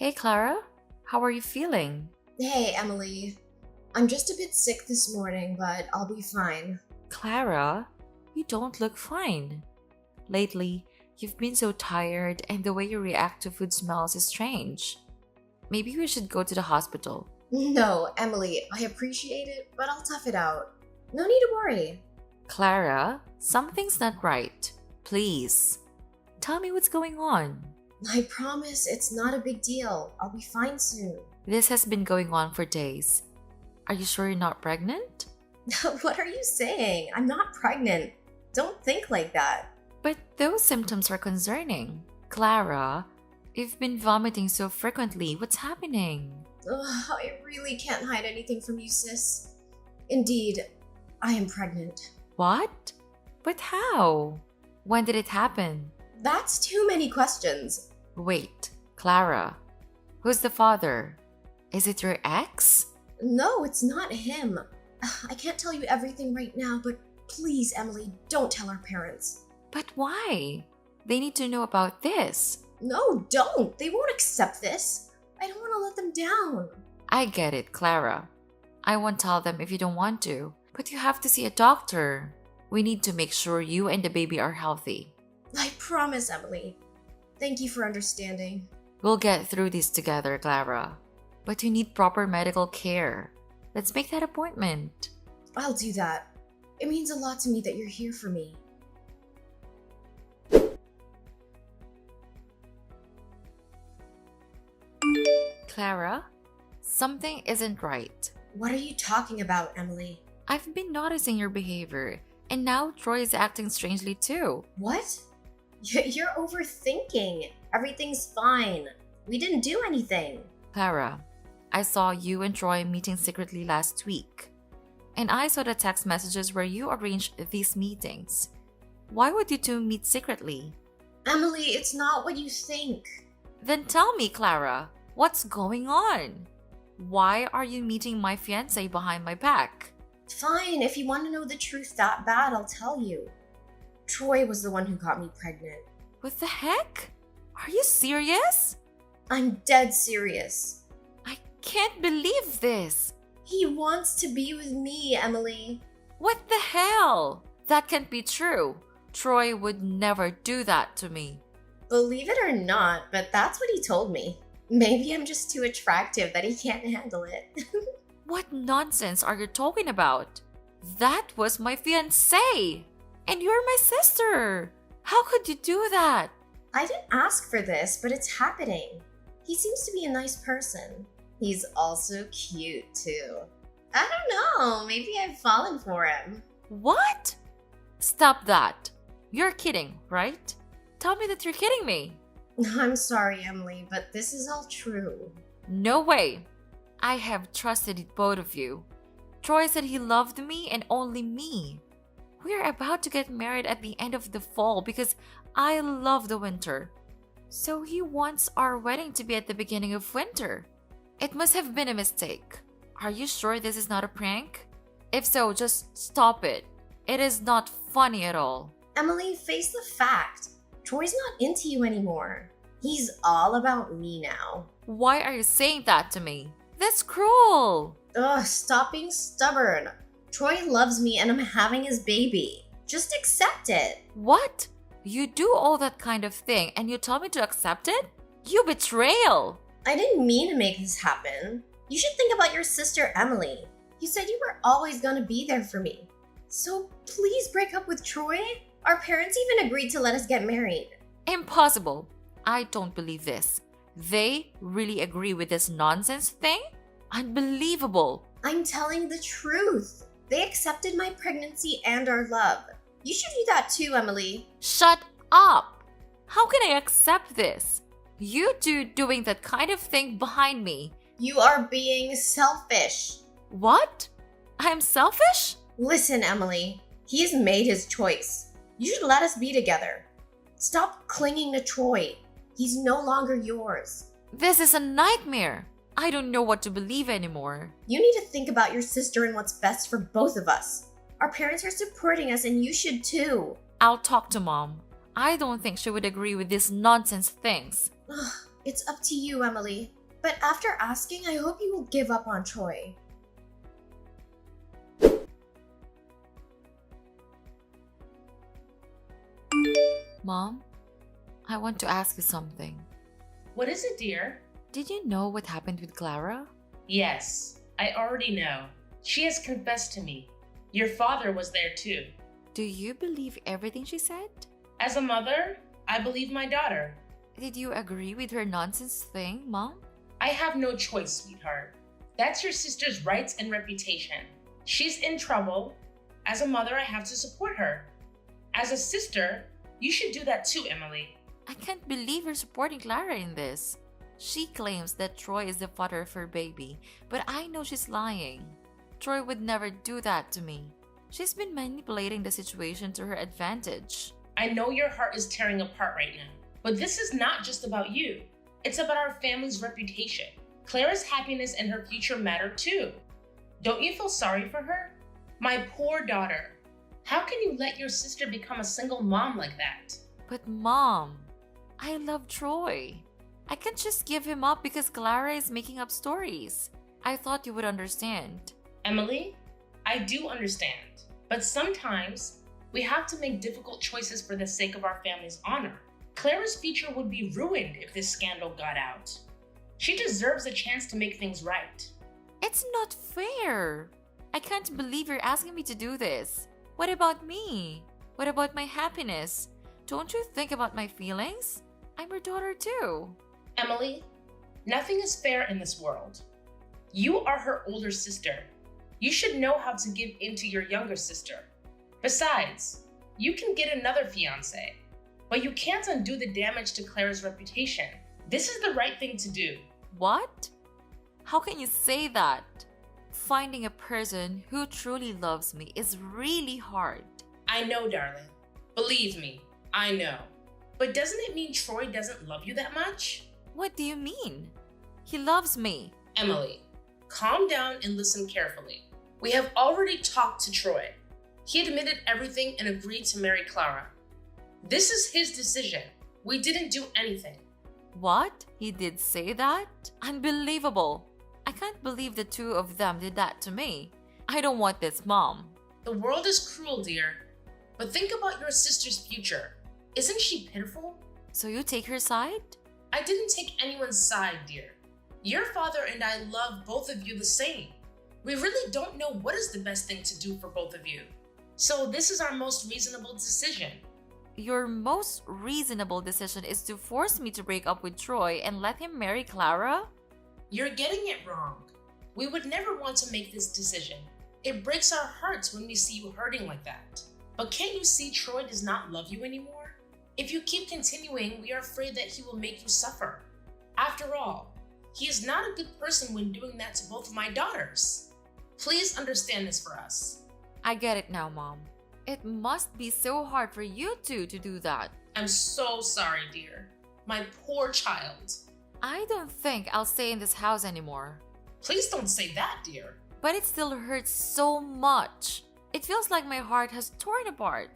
Hey Clara, how are you feeling? Hey, Emily. I'm just a bit sick this morning, but I'll be fine. Clara, you don't look fine. Lately, you've been so tired and the way you react to food smells is strange. Maybe we should go to the hospital. No, Emily, I appreciate it, but I'll tough it out. No need to worry. Clara, something's not right. Please, tell me what's going on. I promise it's not a big deal. I'll be fine soon. This has been going on for days. Are you sure you're not pregnant? What are you saying? I'm not pregnant. Don't think like that. But those symptoms are concerning. Clara, you've been vomiting so frequently. What's happening? Ugh, I really can't hide anything from you, sis. Indeed, I am pregnant. What? But how? When did it happen? That's too many questions. Wait, Clara. Who's the father? Is it your ex? No, it's not him. I can't tell you everything right now, but please, Emily, don't tell our parents. But why? They need to know about this. No, don't. They won't accept this. I don't want to let them down. I get it, Clara. I won't tell them if you don't want to. But you have to see a doctor. We need to make sure you and the baby are healthy. I promise, Emily. Thank you for understanding. We'll get through this together, Clara. But you need proper medical care. Let's make that appointment. I'll do that. It means a lot to me that you're here for me. Clara, something isn't right. What are you talking about, Emily? I've been noticing your behavior, and now Troy is acting strangely too. What? You're overthinking. Everything's fine. We didn't do anything. Clara, I saw you and Troy meeting secretly last week. And I saw the text messages where you arranged these meetings. Why would you two meet secretly? Emily, it's not what you think. Then tell me, Clara, what's going on? Why are you meeting my fiance behind my back? Fine, if you want to know the truth that bad, I'll tell you. Troy was the one who got me pregnant. What the heck? Are you serious? I'm dead serious. I can't believe this. He wants to be with me, Emily. What the hell? That can't be true. Troy would never do that to me. Believe it or not, but that's what he told me. Maybe I'm just too attractive that he can't handle it. What nonsense are you talking about? That was my fiancé! And you're my sister! How could you do that? I didn't ask for this, but it's happening. He seems to be a nice person. He's also cute, too. I don't know, maybe I've fallen for him. What? Stop that. You're kidding, right? Tell me that you're kidding me. I'm sorry, Emily, but this is all true. No way. I have trusted both of you. Troy said he loved me and only me. We're about to get married at the end of the fall because I love the winter. So he wants our wedding to be at the beginning of winter. It must have been a mistake. Are you sure this is not a prank? If so, just stop it. It is not funny at all. Emily, face the fact. Troy's not into you anymore. He's all about me now. Why are you saying that to me? That's cruel. Ugh, stop being stubborn. Troy loves me and I'm having his baby. Just accept it. What? You do all that kind of thing and you tell me to accept it? You betrayal. I didn't mean to make this happen. You should think about your sister, Emily. You said you were always gonna be there for me. So please break up with Troy. Our parents even agreed to let us get married. Impossible. I don't believe this. They really agree with this nonsense thing? Unbelievable. I'm telling the truth. They accepted my pregnancy and our love. You should do that too, Emily. Shut up. How can I accept this? You two doing that kind of thing behind me. You are being selfish. What? I'm selfish? Listen, Emily. He's made his choice. You should let us be together. Stop clinging to Troy. He's no longer yours. This is a nightmare. I don't know what to believe anymore. You need to think about your sister and what's best for both of us. Our parents are supporting us and you should too. I'll talk to Mom. I don't think she would agree with these nonsense things. Ugh, It's up to you, Emily. But after asking, I hope you will give up on Troy. Mom, I want to ask you something. What is it, dear? Did you know what happened with Clara? Yes, I already know. She has confessed to me. Your father was there too. Do you believe everything she said? As a mother, I believe my daughter. Did you agree with her nonsense thing, Mom? I have no choice, sweetheart. That's your sister's rights and reputation. She's in trouble. As a mother, I have to support her. As a sister, you should do that too, Emily. I can't believe you're supporting Clara in this. She claims that Troy is the father of her baby, but I know she's lying. Troy would never do that to me. She's been manipulating the situation to her advantage. I know your heart is tearing apart right now, but this is not just about you. It's about our family's reputation. Clara's happiness and her future matter too. Don't you feel sorry for her? My poor daughter. How can you let your sister become a single mom like that? But Mom, I love Troy. I can't just give him up because Clara is making up stories. I thought you would understand. Emily, I do understand, but sometimes we have to make difficult choices for the sake of our family's honor. Clara's future would be ruined if this scandal got out. She deserves a chance to make things right. It's not fair. I can't believe you're asking me to do this. What about me? What about my happiness? Don't you think about my feelings? I'm your daughter too. Emily, nothing is fair in this world. You are her older sister. You should know how to give in to your younger sister. Besides, you can get another fiance, but you can't undo the damage to Clara's reputation. This is the right thing to do. What? How can you say that? Finding a person who truly loves me is really hard. I know, darling. Believe me, I know. But doesn't it mean Troy doesn't love you that much? What do you mean? He loves me. Emily, calm down and listen carefully. We have already talked to Troy. He admitted everything and agreed to marry Clara. This is his decision. We didn't do anything. What? He did say that? Unbelievable. I can't believe the two of them did that to me. I don't want this, Mom. The world is cruel, dear. But think about your sister's future. Isn't she pitiful? So you take her side? I didn't take anyone's side, dear. Your father and I love both of you the same. We really don't know what is the best thing to do for both of you. So this is our most reasonable decision. Your most reasonable decision is to force me to break up with Troy and let him marry Clara? You're getting it wrong. We would never want to make this decision. It breaks our hearts when we see you hurting like that. But can't you see Troy does not love you anymore? If you keep continuing, we are afraid that he will make you suffer. After all, he is not a good person when doing that to both of my daughters. Please understand this for us. I get it now, Mom. It must be so hard for you two to do that. I'm so sorry, dear. My poor child. I don't think I'll stay in this house anymore. Please don't say that, dear. But it still hurts so much. It feels like my heart has torn apart.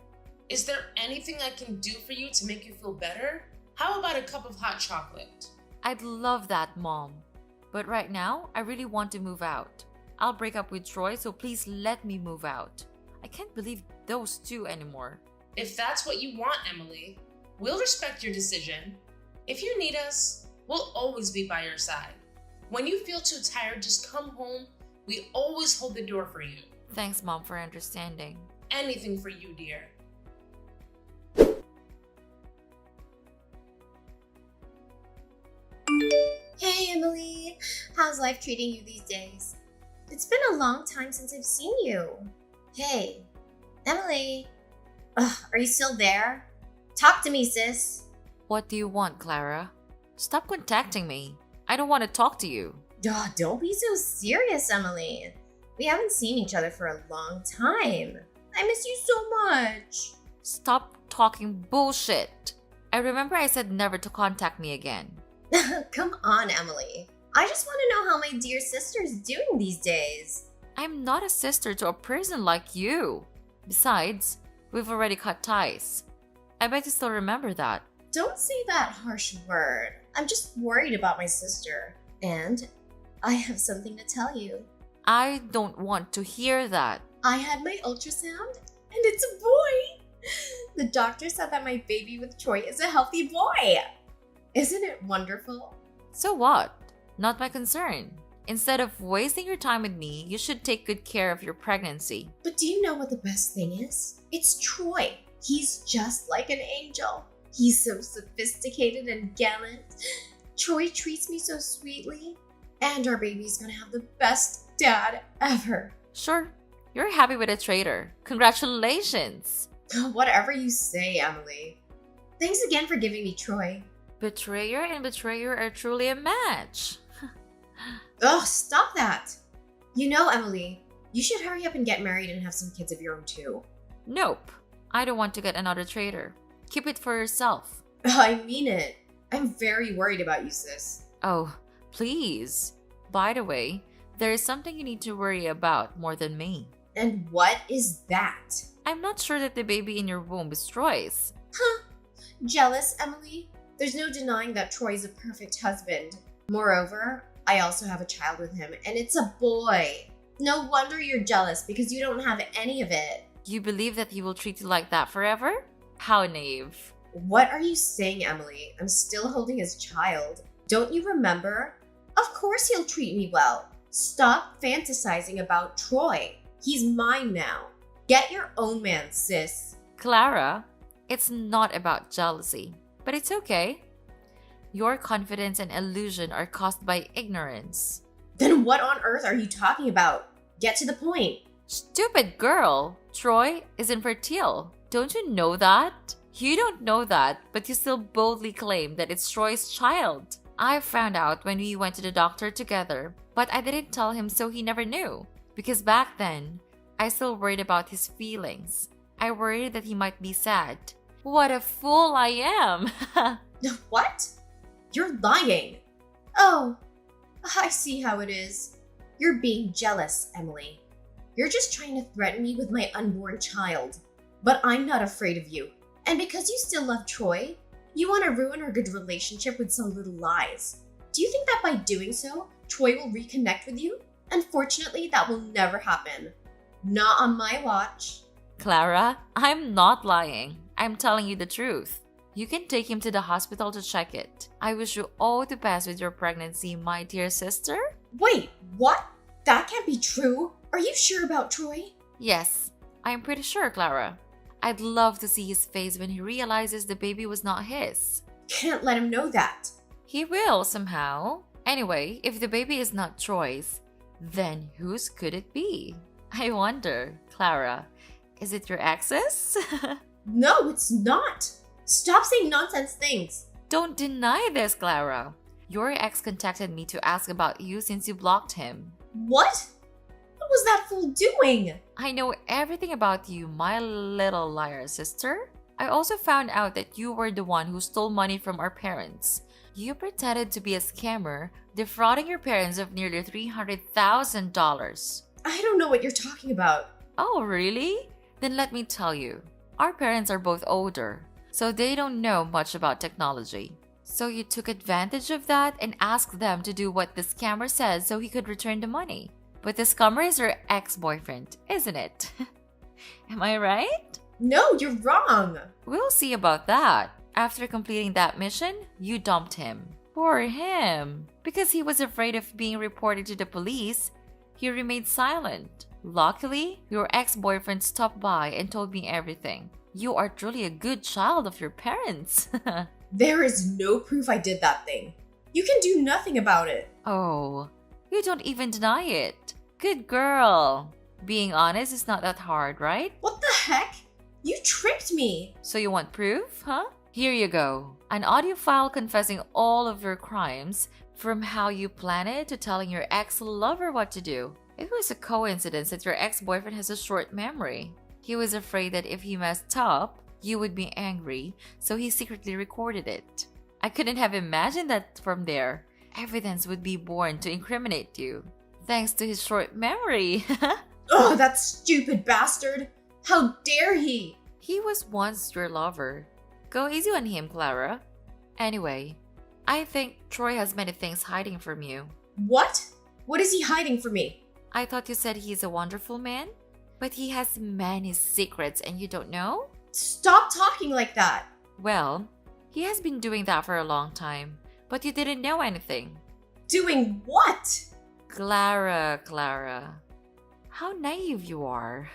Is there anything I can do for you to make you feel better? How about a cup of hot chocolate? I'd love that, Mom. But right now, I really want to move out. I'll break up with Troy, so please let me move out. I can't believe those two anymore. If that's what you want, Emily, we'll respect your decision. If you need us, we'll always be by your side. When you feel too tired, just come home. We always hold the door for you. Thanks, Mom, for understanding. Anything for you, dear. Hey, Emily. How's life treating you these days? It's been a long time since I've seen you. Hey, Emily. Ugh, are you still there? Talk to me, sis. What do you want, Clara? Stop contacting me. I don't want to talk to you. Duh, don't be so serious, Emily. We haven't seen each other for a long time. I miss you so much. Stop talking bullshit. I remember I said never to contact me again. Come on, Emily. I just want to know how my dear sister is doing these days. I'm not a sister to a person like you. Besides, we've already cut ties. I bet you still remember that. Don't say that harsh word. I'm just worried about my sister. And I have something to tell you. I don't want to hear that. I had my ultrasound, and it's a boy. The doctor said that my baby with Troy is a healthy boy. Isn't it wonderful? So what? Not my concern. Instead of wasting your time with me, you should take good care of your pregnancy. But do you know what the best thing is? It's Troy. He's just like an angel. He's so sophisticated and gallant. Troy treats me so sweetly. And our baby's gonna have the best dad ever. Sure, you're happy with a traitor. Congratulations! Whatever you say, Emily. Thanks again for giving me Troy. Betrayer and betrayer are truly a match. Ugh, stop that. You know, Emily, you should hurry up and get married and have some kids of your own too. Nope. I don't want to get another traitor. Keep it for yourself. I mean it. I'm very worried about you, sis. Oh, please. By the way, there is something you need to worry about more than me. And what is that? I'm not sure that the baby in your womb is Troy's. Huh? Jealous, Emily? There's no denying that Troy's a perfect husband. Moreover, I also have a child with him, and it's a boy. No wonder you're jealous because you don't have any of it. You believe that he will treat you like that forever? How naive. What are you saying, Emily? I'm still holding his child. Don't you remember? Of course he'll treat me well. Stop fantasizing about Troy. He's mine now. Get your own man, sis. Clara, it's not about jealousy, but it's okay. Your confidence and illusion are caused by ignorance. Then what on earth are you talking about? Get to the point. Stupid girl! Troy is infertile. Don't you know that? You don't know that, but you still boldly claim that it's Troy's child. I found out when we went to the doctor together, but I didn't tell him so he never knew. Because back then, I still worried about his feelings. I worried that he might be sad. What a fool I am! What? You're lying. Oh, I see how it is. You're being jealous, Emily. You're just trying to threaten me with my unborn child. But I'm not afraid of you. And because you still love Troy, you want to ruin our good relationship with some little lies. Do you think that by doing so, Troy will reconnect with you? Unfortunately, that will never happen. Not on my watch. Clara, I'm not lying. I'm telling you the truth. You can take him to the hospital to check it. I wish you all the best with your pregnancy, my dear sister. Wait, what? That can't be true. Are you sure about Troy? Yes, I'm pretty sure, Clara. I'd love to see his face when he realizes the baby was not his. Can't let him know that. He will somehow. Anyway, if the baby is not Troy's, then whose could it be? I wonder, Clara, is it your ex's? No, it's not. Stop saying nonsense things. Don't deny this, Clara. Your ex contacted me to ask about you since you blocked him. What? What was that fool doing? I know everything about you, my little liar sister. I also found out that you were the one who stole money from our parents. You pretended to be a scammer, defrauding your parents of nearly $300,000. I don't know what you're talking about. Oh, really? Then let me tell you. Our parents are both older, so they don't know much about technology. So you took advantage of that and asked them to do what the scammer says so he could return the money. But the scammer is your ex-boyfriend, isn't it? Am I right? No, you're wrong. We'll see about that. After completing that mission, you dumped him. Poor him. Because he was afraid of being reported to the police, he remained silent. Luckily, your ex-boyfriend stopped by and told me everything. You are truly a good child of your parents. There is no proof I did that thing. You can do nothing about it. Oh, you don't even deny it. Good girl. Being honest is not that hard, right? What the heck? You tricked me. So you want proof, huh? Here you go. An audio file confessing all of your crimes, from how you plan it to telling your ex-lover what to do. It was a coincidence that your ex-boyfriend has a short memory. He was afraid that if he messed up, you would be angry, so he secretly recorded it. I couldn't have imagined that from there, evidence would be born to incriminate you. Thanks to his short memory. Oh, that stupid bastard. How dare he? He was once your lover. Go easy on him, Clara. Anyway, I think Troy has many things hiding from you. What? What is he hiding from me? I thought you said he's a wonderful man, but he has many secrets and you don't know? Stop talking like that. Well, he has been doing that for a long time, but you didn't know anything. Doing what? Clara. How naive you are.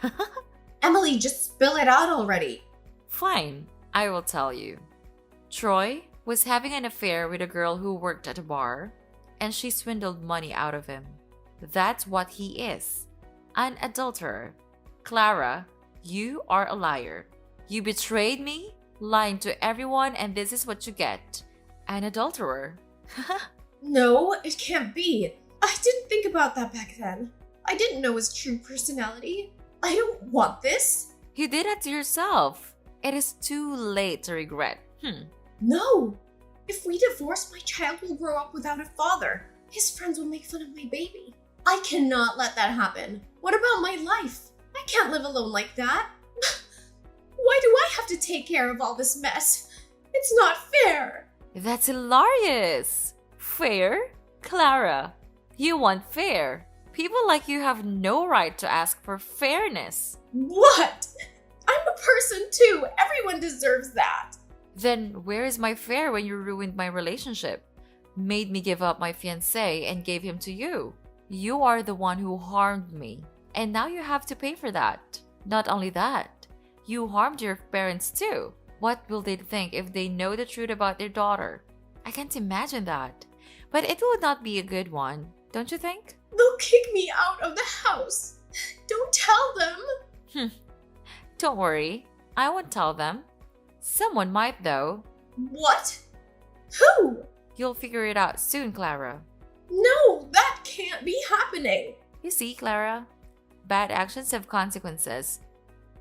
Emily, just spill it out already. Fine, I will tell you. Troy was having an affair with a girl who worked at a bar, and she swindled money out of him. That's what he is. An adulterer. Clara, you are a liar. You betrayed me, lying to everyone, and this is what you get. An adulterer. No, it can't be. I didn't think about that back then. I didn't know his true personality. I don't want this. You did it to yourself. It is too late to regret. No. If we divorce, my child will grow up without a father. His friends will make fun of my baby. I cannot let that happen. What about my life? I can't live alone like that. Why do I have to take care of all this mess? It's not fair. That's hilarious. Fair? Clara, you want fair. People like you have no right to ask for fairness. What? I'm a person too. Everyone deserves that. Then where is my fair when you ruined my relationship? Made me give up my fiancé and gave him to you. You are the one who harmed me. And now you have to pay for that. Not only that, you harmed your parents too. What will they think if they know the truth about their daughter? I can't imagine that. But it would not be a good one, don't you think? They'll kick me out of the house. Don't tell them. Don't worry, I won't tell them. Someone might though. What? Who? You'll figure it out soon, Clara. No, that can't be happening. You see, Clara, bad actions have consequences.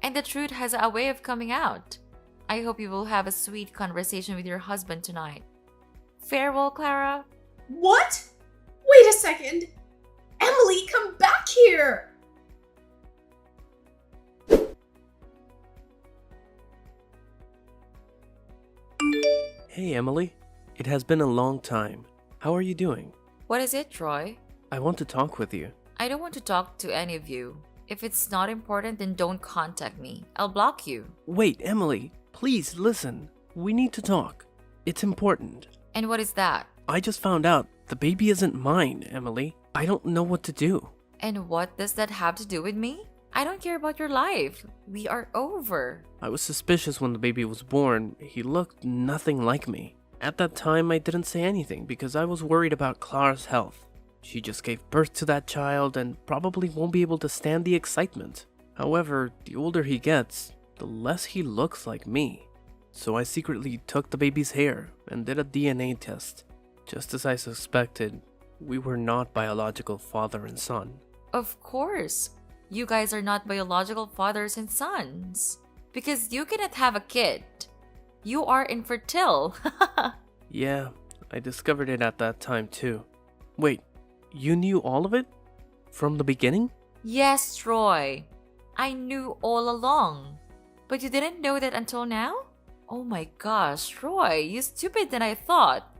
And the truth has a way of coming out. I hope you will have a sweet conversation with your husband tonight. Farewell, Clara. What? Wait a second. Emily, come back here. Hey Emily, it has been a long time. How are you doing? What is it, Troy? I want to talk with you. I don't want to talk to any of you. If it's not important, then don't contact me. I'll block you. Wait, Emily, please listen. We need to talk. It's important. And what is that? I just found out the baby isn't mine, Emily. I don't know what to do. And what does that have to do with me? I don't care about your life. We are over. I was suspicious when the baby was born. He looked nothing like me. At that time, I didn't say anything because I was worried about Clara's health. She just gave birth to that child and probably won't be able to stand the excitement. However, the older he gets, the less he looks like me. So I secretly took the baby's hair and did a DNA test. Just as I suspected, we were not biological father and son. Of course. You guys are not biological fathers and sons. Because you cannot have a kid. You are infertile. Yeah, I discovered it at that time too. Wait, you knew all of it? From the beginning? Yes, Troy. I knew all along. But you didn't know that until now? Oh my gosh, Troy, you stupid than I thought.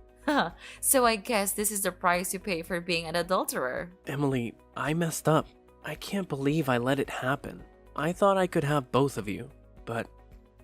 So I guess this is the price you pay for being an adulterer. Emily, I messed up. I can't believe I let it happen. I thought I could have both of you, but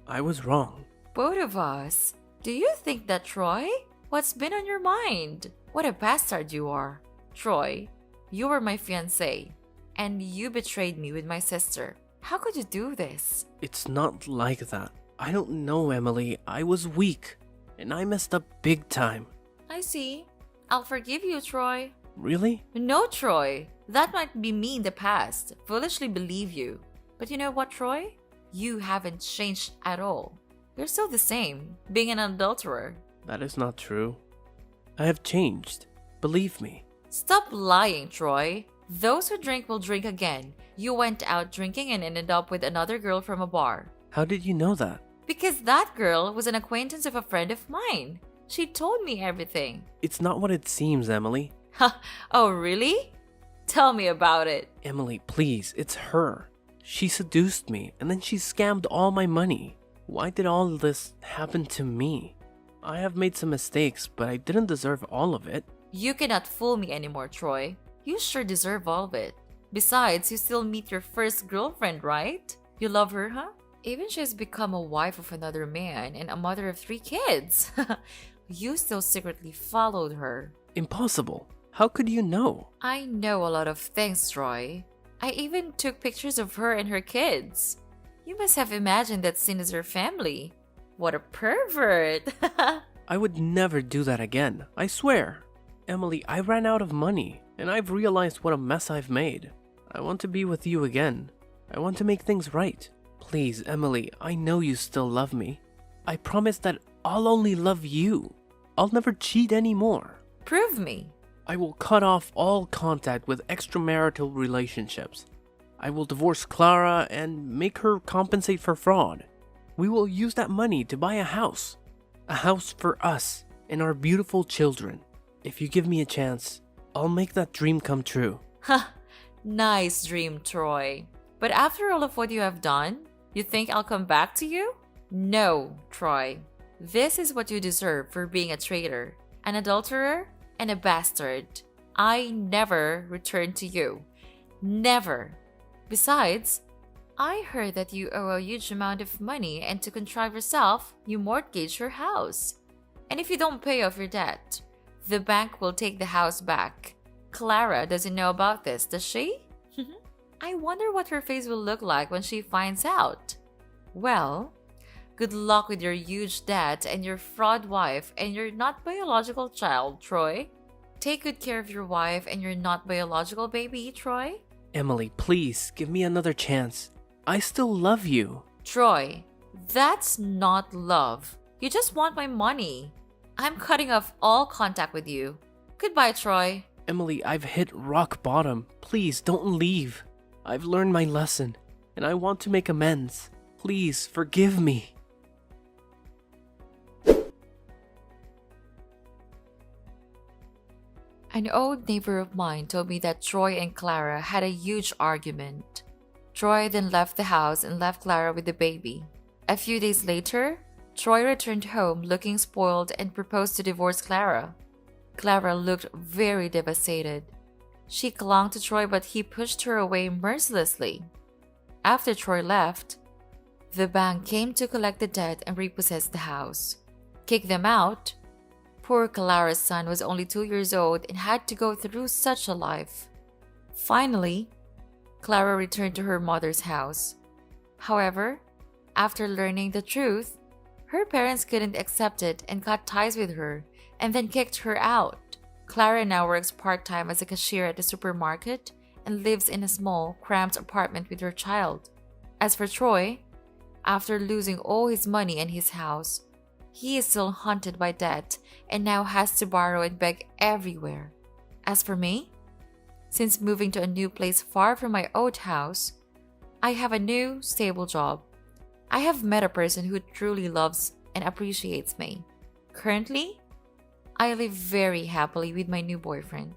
I was wrong. Both of us? Do you think that, Troy? What's been on your mind? What a bastard you are. Troy, you were my fiancé, and you betrayed me with my sister. How could you do this? It's not like that. I don't know, Emily. I was weak, and I messed up big time. I see. I'll forgive you, Troy. Really? No, Troy. That might be me in the past. Foolishly believe you. But you know what, Troy? You haven't changed at all. You're still the same, being an adulterer. That is not true. I have changed. Believe me. Stop lying, Troy. Those who drink will drink again. You went out drinking and ended up with another girl from a bar. How did you know that? Because that girl was an acquaintance of a friend of mine. She told me everything. It's not what it seems, Emily. Oh, really? Tell me about it. Emily, please, it's her. She seduced me, and then she scammed all my money. Why did all this happen to me? I have made some mistakes, but I didn't deserve all of it. You cannot fool me anymore, Troy. You sure deserve all of it. Besides, you still meet your first girlfriend, right? You love her, huh? Even she has become a wife of another man and a mother of 3 kids. You still secretly followed her. Impossible. How could you know? I know a lot of things, Troy. I even took pictures of her and her kids. You must have imagined that scene as her family. What a pervert! I would never do that again, I swear. Emily, I ran out of money, and I've realized what a mess I've made. I want to be with you again. I want to make things right. Please, Emily, I know you still love me. I promise that I'll only love you. I'll never cheat anymore. Prove me. I will cut off all contact with extramarital relationships. I will divorce Clara and make her compensate for fraud. We will use that money to buy a house. A house for us and our beautiful children. If you give me a chance, I'll make that dream come true. Ha! Nice dream, Troy. But after all of what you have done, you think I'll come back to you? No, Troy. This is what you deserve for being a traitor, an adulterer, and a bastard. I never return to you. Never. Besides, I heard that you owe a huge amount of money, and to contrive yourself, you mortgage your house. And if you don't pay off your debt, the bank will take the house back. Clara doesn't know about this, does she? I wonder what her face will look like when she finds out. Well, good luck with your huge debt and your fraud wife and your not biological child, Troy. Take good care of your wife and your not biological baby, Troy. Emily, please, give me another chance. I still love you. Troy, that's not love. You just want my money. I'm cutting off all contact with you. Goodbye, Troy. Emily, I've hit rock bottom. Please, don't leave. I've learned my lesson, and I want to make amends. Please, forgive me. An old neighbor of mine told me that Troy and Clara had a huge argument. Troy then left the house and left Clara with the baby. A few days later, Troy returned home looking spoiled and proposed to divorce Clara. Clara looked very devastated. She clung to Troy, but he pushed her away mercilessly. After Troy left, the bank came to collect the debt and repossess the house. Kick them out? Poor Clara's son was only 2 years old and had to go through such a life. Finally, Clara returned to her mother's house. However, after learning the truth, her parents couldn't accept it and cut ties with her and then kicked her out. Clara now works part-time as a cashier at the supermarket and lives in a small, cramped apartment with her child. As for Troy, after losing all his money and his house, he is still haunted by debt and now has to borrow and beg everywhere. As for me, since moving to a new place far from my old house, I have a new, stable job. I have met a person who truly loves and appreciates me. Currently, I live very happily with my new boyfriend.